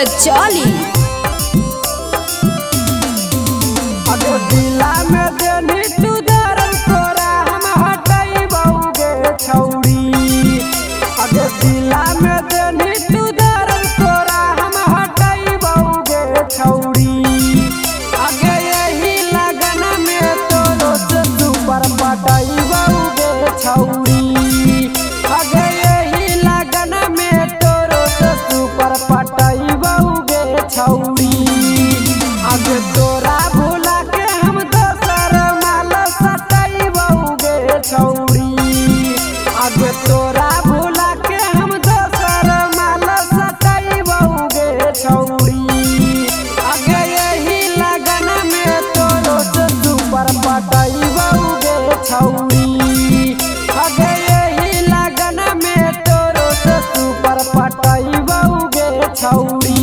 के चली। अगे दिला में देनी तू दरल तोरा हम हटाई बउगे छौड़ी। अगे दिला में देनी तू दरल तोरा हम हटाई बउगे छौड़ी। अगे यही लगन में तोरो से सुपर पटाई बउगे छौड़ी। अगे यही लगन में तोरो से सुपर पटाई बउगे छौड़ी। अगे तोरा भूला के हम दोसर माल सटाई बउगे छौड़ी। अगे तोरा भूला के हम दोसर माल सटाई बउगे छौड़ी। अगे यही लगन में तोरो से सुपर पटाई बउगे छौड़ी। अगे यही लगन में तोरो से सुपर पटाई बउगे छौड़ी।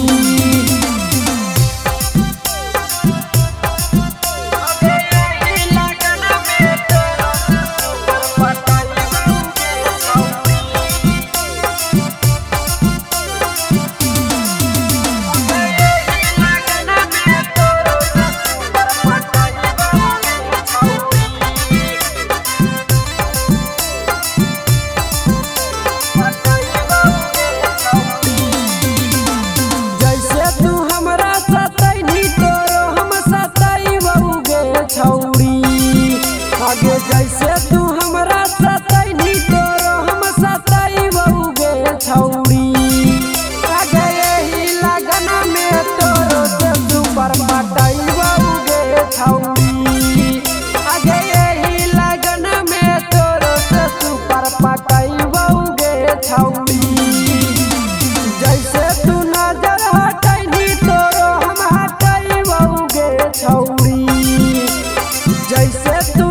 आगे जैसे तू हमरा सतैनी तोरो हम सताई बउगे छौड़ी। आगे यही लगन में तोरो से सुपर पटाई बउगे छौड़ी। आगे यही लगन में तोरो से सुपर पटाई बउगे छौड़ी। जैसे तू नजर हटैनी तोरो हम हटाई बउगे छौड़ी। जैसे तू